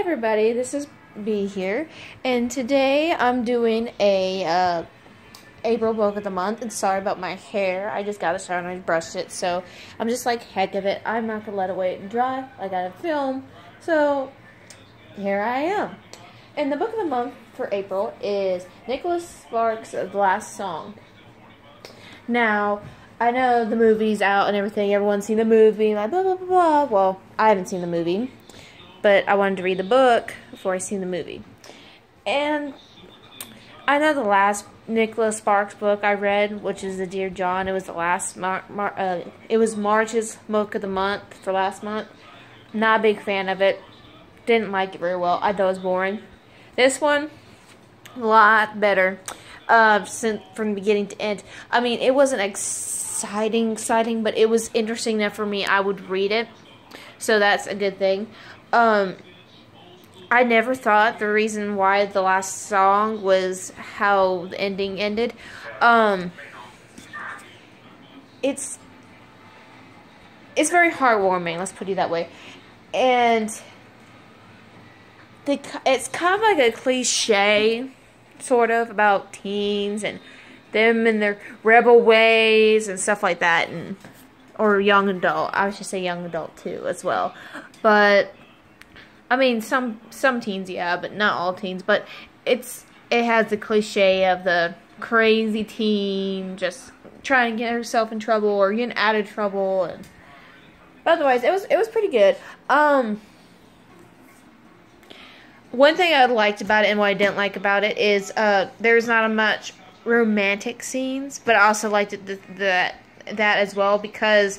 everybody, this is B here, and today I'm doing a April book of the month, and sorry about my hair, I just got a shower and I brushed it, so I'm just like, heck of it, I'm not going to let it wait and dry, I gotta film, so here I am. And the book of the month for April is Nicholas Sparks' The Last Song. Now, I know the movie's out and everything, everyone's seen the movie, like blah blah blah blah, well, I haven't seen the movie. But I wanted to read the book before I seen the movie. And I know the last Nicholas Sparks book I read, which is the Dear John, it was the last it was March's book of the month for last month. Not a big fan of it. Didn't like it very well. I thought it was boring. This one, a lot better. Since from beginning to end. I mean, it wasn't exciting, but it was interesting enough for me. I would read it. So that's a good thing. I never thought the reason why the last song was how the ending ended. It's very heartwarming, let's put it that way. And it's kind of like a cliche, sort of, about teens and them and their rebel ways and stuff like that, or young adult. I should say young adult too, as well. But I mean, some teens, yeah, but not all teens. But it has the cliche of the crazy teen just trying to get herself in trouble or getting out of trouble. And but otherwise, it was pretty good. One thing I liked about it and what I didn't like about it is there's not much romantic scenes, but I also liked that as well, because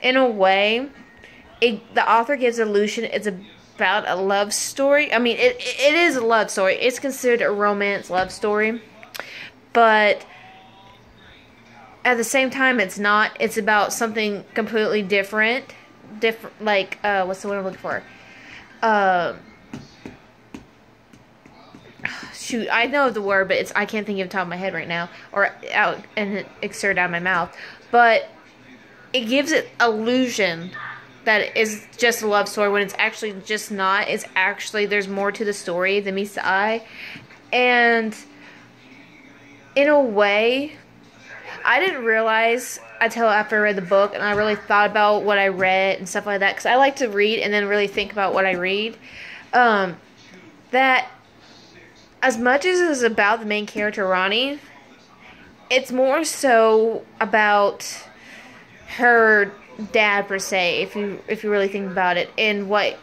in a way, the author gives the illusion it's about a love story. I mean, it is a love story. It's considered a romance love story. But at the same time, it's not. It's about something completely different. Like, what's the word I'm looking for? Shoot, I know the word, but I can't think of it off the top of my head right now. Or out and exert out of my mouth. But it gives it illusion that is just a love story when it's actually just not. It's actually, there's more to the story than meets the eye. And in a way, I didn't realize until after I read the book and I really thought about what I read and stuff like that, because I like to read and then really think about what I read, that as much as it's about the main character, Ronnie, it's more so about her dad, per se, if you really think about it, and what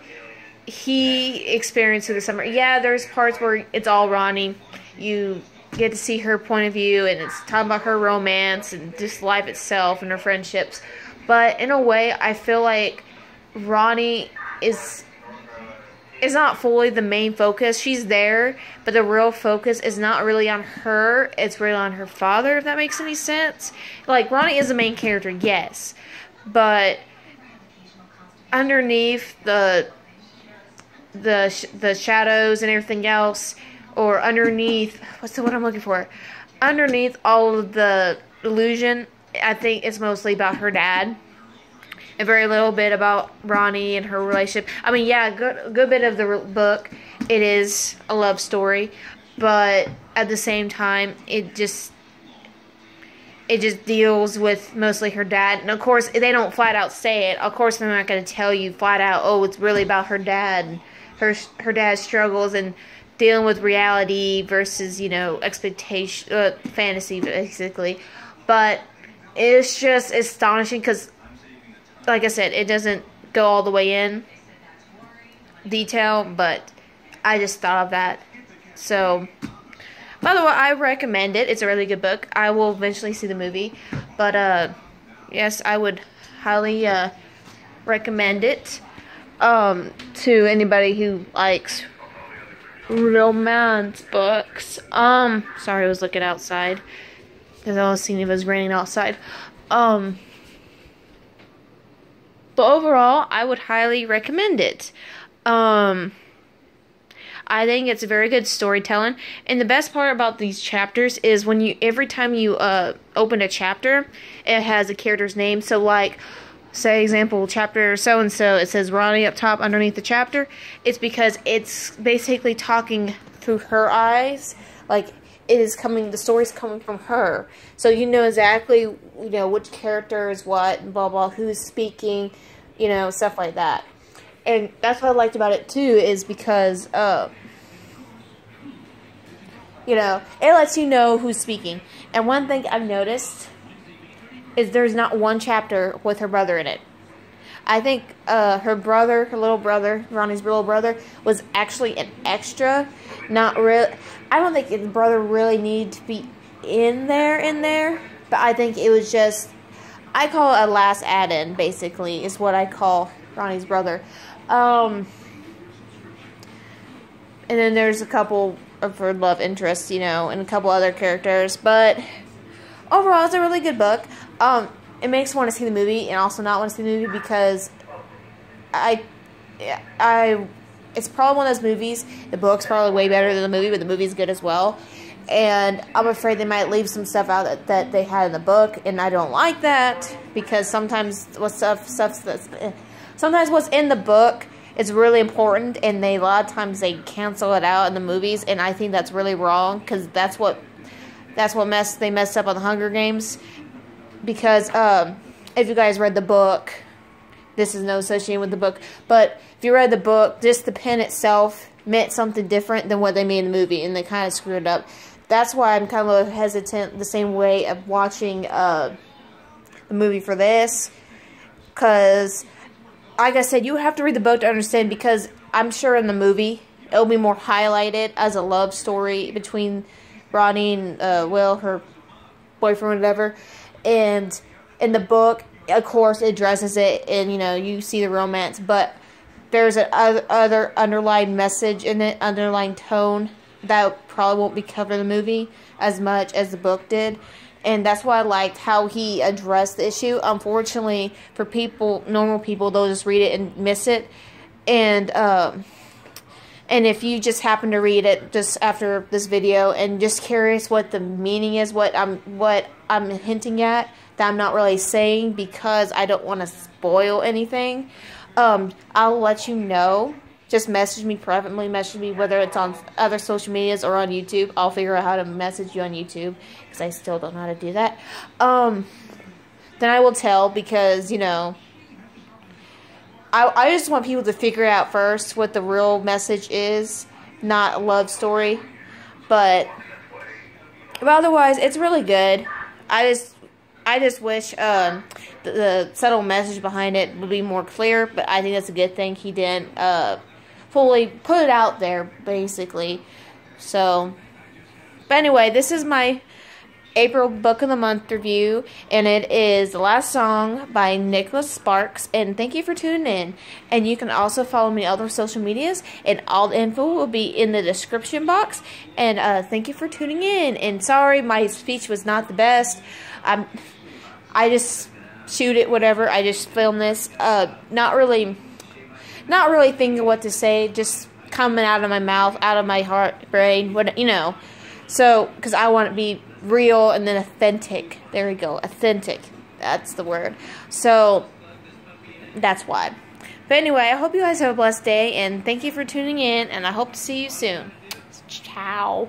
he experienced through the summer. Yeah, there's parts where it's all Ronnie. You get to see her point of view, and it's talking about her romance and just life itself and her friendships. But in a way, I feel like Ronnie is not fully the main focus. She's there, but the real focus is not really on her. It's really on her father, if that makes any sense. Like, Ronnie is the main character, yes. But underneath the shadows and everything else, or underneath, what's the word I'm looking for? Underneath all of the illusion, I think it's mostly about her dad. A very little bit about Ronnie and her relationship. I mean, yeah, a good bit of the book, it is a love story, but at the same time, it just deals with mostly her dad. And of course, they don't flat out say it. Of course, they're not going to tell you flat out, oh, it's really about her dad and her dad's struggles and dealing with reality versus, expectation, fantasy, basically. But it's just astonishing because, like I said, it doesn't go all the way in detail, but I just thought of that. So, by the way, I recommend it. It's a really good book. I will eventually see the movie, but yes, I would highly recommend it to anybody who likes romance books. Sorry, I was looking outside because I was seeing if it was raining outside. But overall, I would highly recommend it. I think it's a very good storytelling. And the best part about these chapters is every time you open a chapter, it has a character's name. So, like, say example chapter so and so, it says Ronnie up top underneath the chapter, it's because it's basically talking through her eyes. Like, the story's coming from her. So you know exactly, which character is what, and blah, blah, who's speaking, stuff like that. And that's what I liked about it, too, is because, it lets you know who's speaking. And one thing I've noticed is there's not one chapter with her brother in it. I think her little brother, Ronnie's little brother, was actually an extra. Not really. I don't think his brother really needed to be in there. But I think it was just, I call it a last add-in, basically, is what I call Ronnie's brother. And then there's a couple of her love interests, and a couple other characters. But overall, it's a really good book. It makes me want to see the movie and also not want to see the movie because it's probably one of those movies. The book's probably way better than the movie, but the movie's good as well. And I'm afraid they might leave some stuff out that they had in the book, and I don't like that because sometimes what's in the book is really important, and a lot of times they cancel it out in the movies, and I think that's really wrong because they messed up on the Hunger Games. Because if you guys read the book, this is no association with the book, but if you read the book, just the pen itself meant something different than what they made in the movie, and they kind of screwed it up. That's why I'm kind of hesitant the same way of watching the movie for this, because, like I said, you have to read the book to understand, because I'm sure in the movie, it'll be more highlighted as a love story between Ronnie and Will, her boyfriend or whatever. And in the book, of course, it addresses it, and, you see the romance, but there's an other underlying message in it, underlying tone, that probably won't be covered in the movie as much as the book did. And that's why I liked how he addressed the issue. Unfortunately, for normal people, they'll just read it and miss it. And if you just happen to read it just after this video and just curious what the meaning is, what I'm hinting at, that I'm not really saying because I don't want to spoil anything, I'll let you know. Just message me privately, whether it's on other social medias or on YouTube. I'll figure out how to message you on YouTube because I still don't know how to do that. Then I will tell, because, I just want people to figure out first what the real message is, not a love story. But otherwise, it's really good. I just wish the subtle message behind it would be more clear, but I think that's a good thing he didn't fully put it out there, basically. So, but anyway, this is my April Book of the Month review, and it is The Last Song by Nicholas Sparks, and thank you for tuning in. And you can also follow me on other social medias, and all the info will be in the description box. And thank you for tuning in, and sorry my speech was not the best. I just shoot it, whatever. I just filmed this, not really thinking what to say, just coming out of my mouth, out of my heart, brain, So, because I want to be real and then authentic. There we go, authentic. That's the word. So, that's why. But anyway, I hope you guys have a blessed day, and thank you for tuning in, and I hope to see you soon. Ciao.